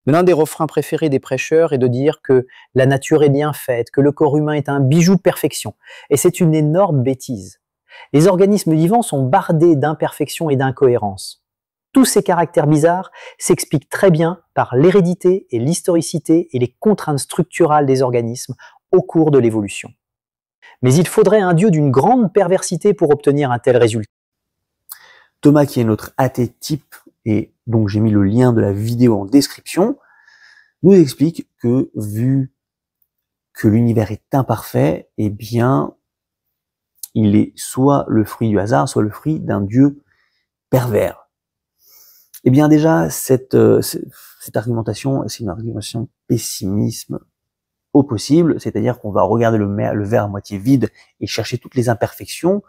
L'un des refrains préférés des prêcheurs est de dire que la nature est bien faite, que le corps humain est un bijou de perfection. Et c'est une énorme bêtise. Les organismes vivants sont bardés d'imperfections et d'incohérences. Tous ces caractères bizarres s'expliquent très bien par l'hérédité et l'historicité et les contraintes structurales des organismes au cours de l'évolution. Mais il faudrait un Dieu d'une grande perversité pour obtenir un tel résultat. Thomas, qui est notre athée type, et donc j'ai mis le lien de la vidéo en description, nous explique que vu que l'univers est imparfait, eh bien, il est soit le fruit du hasard, soit le fruit d'un Dieu pervers. Eh bien déjà, cette argumentation, c'est une argumentation pessimisme au possible, c'est-à-dire qu'on va regarder le verre à moitié vide et chercher toutes les imperfections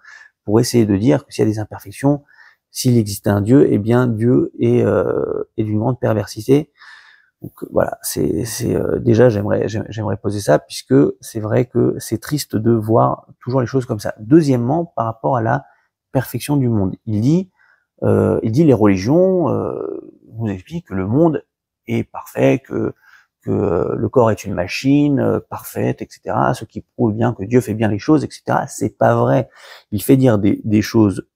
pour essayer de dire que s'il y a des imperfections, s'il existe un Dieu, eh bien Dieu est d'une grande perversité. Donc voilà, déjà j'aimerais poser ça, puisque c'est vrai que c'est triste de voir toujours les choses comme ça. Deuxièmement, par rapport à la perfection du monde, il dit les religions nous expliquent que le monde est parfait, que le corps est une machine parfaite, etc. Ce qui prouve bien que Dieu fait bien les choses, etc. C'est pas vrai. Il fait dire des choses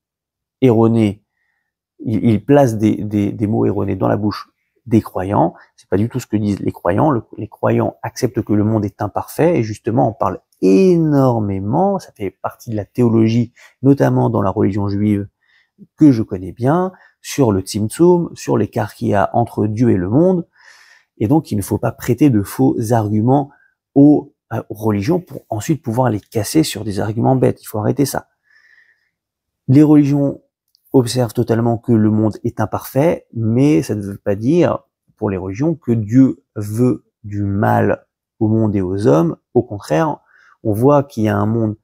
erronées. Il place des mots erronés dans la bouche des croyants. C'est pas du tout ce que disent les croyants. Les croyants acceptent que le monde est imparfait, et justement on parle énormément, ça fait partie de la théologie, notamment dans la religion juive que je connais bien, sur le Tzimtzum, sur l'écart qu'il y a entre Dieu et le monde. Et donc il ne faut pas prêter de faux arguments aux religions pour ensuite pouvoir les casser sur des arguments bêtes. Il faut arrêter ça. Les religions observent totalement que le monde est imparfait, mais ça ne veut pas dire, pour les religions, que Dieu veut du mal au monde et aux hommes. Au contraire, on voit qu'il y a un monde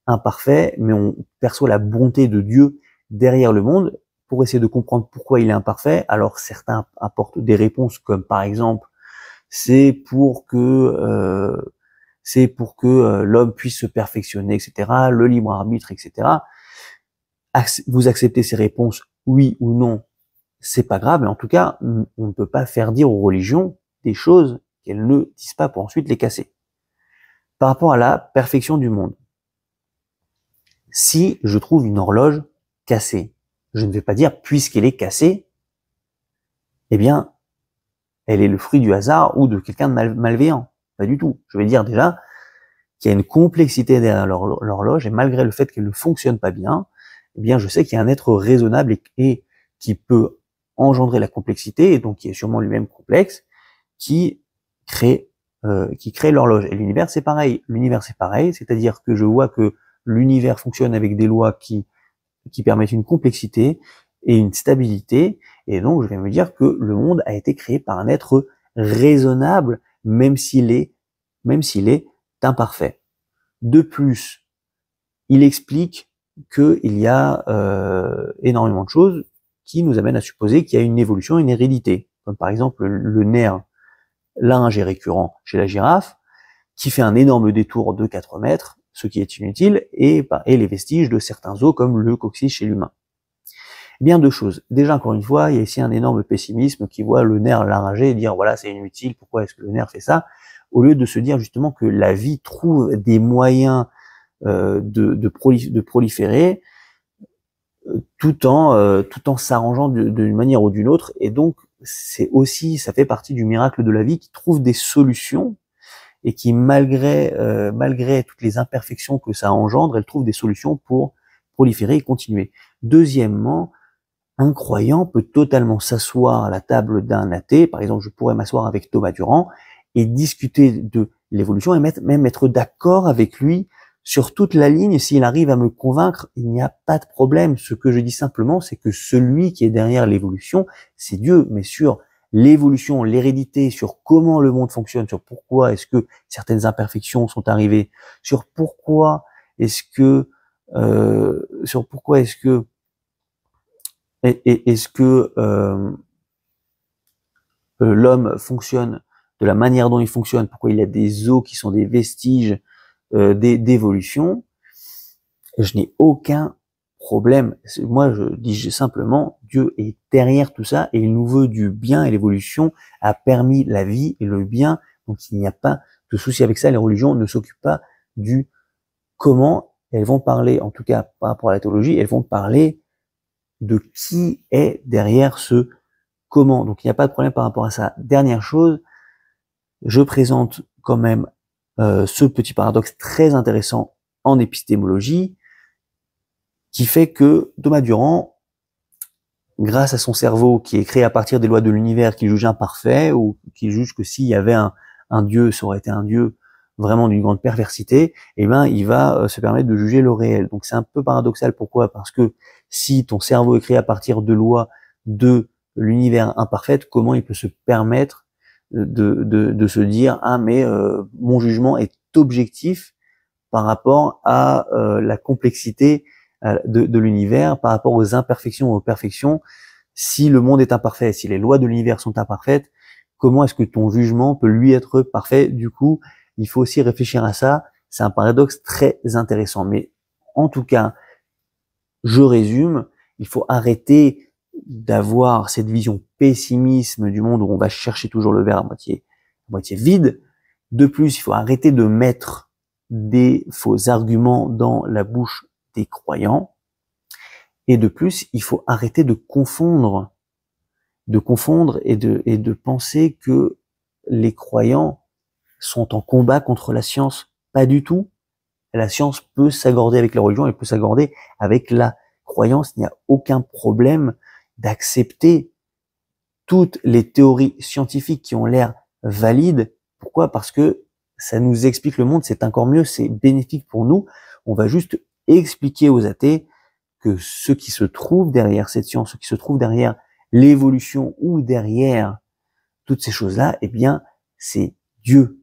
imparfait, mais on perçoit la bonté de Dieu derrière le monde. Pour essayer de comprendre pourquoi il est imparfait, alors certains apportent des réponses, comme par exemple, c'est pour que l'homme puisse se perfectionner, etc., le libre arbitre, etc. Vous acceptez ces réponses, oui ou non, c'est pas grave, mais en tout cas, on ne peut pas faire dire aux religions des choses qu'elles ne disent pas pour ensuite les casser. Par rapport à la perfection du monde, si je trouve une horloge cassée, je ne vais pas dire, puisqu'elle est cassée, eh bien, elle est le fruit du hasard ou de quelqu'un de malveillant. Pas du tout. Je vais dire déjà qu'il y a une complexité derrière l'horloge, et malgré le fait qu'elle ne fonctionne pas bien, eh bien, je sais qu'il y a un être raisonnable et qui peut engendrer la complexité, et donc qui est sûrement lui-même complexe, qui crée l'horloge. Et l'univers, c'est pareil. L'univers, c'est pareil, c'est-à-dire que je vois que l'univers fonctionne avec des lois qui permettent une complexité et une stabilité, et donc je vais me dire que le monde a été créé par un être raisonnable, même s'il est imparfait. De plus, il explique qu'il y a énormément de choses qui nous amènent à supposer qu'il y a une évolution, une hérédité, comme par exemple le nerf laryngé récurrent chez la girafe, qui fait un énorme détour de 4 mètres, ce qui est inutile, et les vestiges de certains os comme le coccyx chez l'humain. Bien deux choses. Déjà, encore une fois, il y a ici un énorme pessimisme qui voit le nerf laryngé et dire voilà, c'est inutile, pourquoi est-ce que le nerf fait ça, au lieu de se dire justement que la vie trouve des moyens de proliférer tout en s'arrangeant d'une manière ou d'une autre. Et donc ça fait partie du miracle de la vie, qui trouve des solutions, et qui malgré toutes les imperfections que ça engendre, elle trouve des solutions pour proliférer et continuer. Deuxièmement, un croyant peut totalement s'asseoir à la table d'un athée. Par exemple, je pourrais m'asseoir avec Thomas Durand et discuter de l'évolution et même être d'accord avec lui sur toute la ligne. S'il arrive à me convaincre, il n'y a pas de problème. Ce que je dis simplement, c'est que celui qui est derrière l'évolution, c'est Dieu. Mais sur l'évolution, l'hérédité, sur comment le monde fonctionne, sur pourquoi est-ce que certaines imperfections sont arrivées, sur pourquoi est-ce que l'homme fonctionne de la manière dont il fonctionne, pourquoi il y a des os qui sont des vestiges d'évolution, je n'ai aucun problème. Moi, je dis simplement, Dieu est derrière tout ça et il nous veut du bien et l'évolution a permis la vie et le bien. Donc il n'y a pas de souci avec ça. Les religions ne s'occupent pas du comment. Elles vont parler, en tout cas par rapport à la théologie, elles vont parler de qui est derrière ce comment. Donc il n'y a pas de problème par rapport à ça. Dernière chose, je présente quand même ce petit paradoxe très intéressant en épistémologie qui fait que Thomas Durand, grâce à son cerveau qui est créé à partir des lois de l'univers qu'il juge imparfait ou qu'il juge que s'il y avait un Dieu, ça aurait été un Dieu vraiment d'une grande perversité, eh ben il va se permettre de juger le réel. Donc c'est un peu paradoxal. Pourquoi? Parce que si ton cerveau est créé à partir de lois de l'univers imparfait, comment il peut se permettre de se dire ah mais mon jugement est objectif par rapport à la complexité de l'univers, par rapport aux imperfections, aux perfections. Si le monde est imparfait, si les lois de l'univers sont imparfaites, comment est-ce que ton jugement peut lui être parfait? Du coup, il faut aussi réfléchir à ça. C'est un paradoxe très intéressant. Mais en tout cas, je résume, il faut arrêter d'avoir cette vision pessimisme du monde où on va chercher toujours le verre à moitié vide. De plus, il faut arrêter de mettre des faux arguments dans la bouche des croyants. Et de plus, il faut arrêter de confondre et de penser que les croyants sont en combat contre la science. Pas du tout. La science peut s'accorder avec la religion, elle peut s'accorder avec la croyance. Il n'y a aucun problème d'accepter toutes les théories scientifiques qui ont l'air valides. Pourquoi? Parce que ça nous explique le monde, c'est encore mieux, c'est bénéfique pour nous. On va juste expliquer aux athées que ce qui se trouve derrière cette science, ce qui se trouve derrière l'évolution ou derrière toutes ces choses-là, eh bien, c'est Dieu.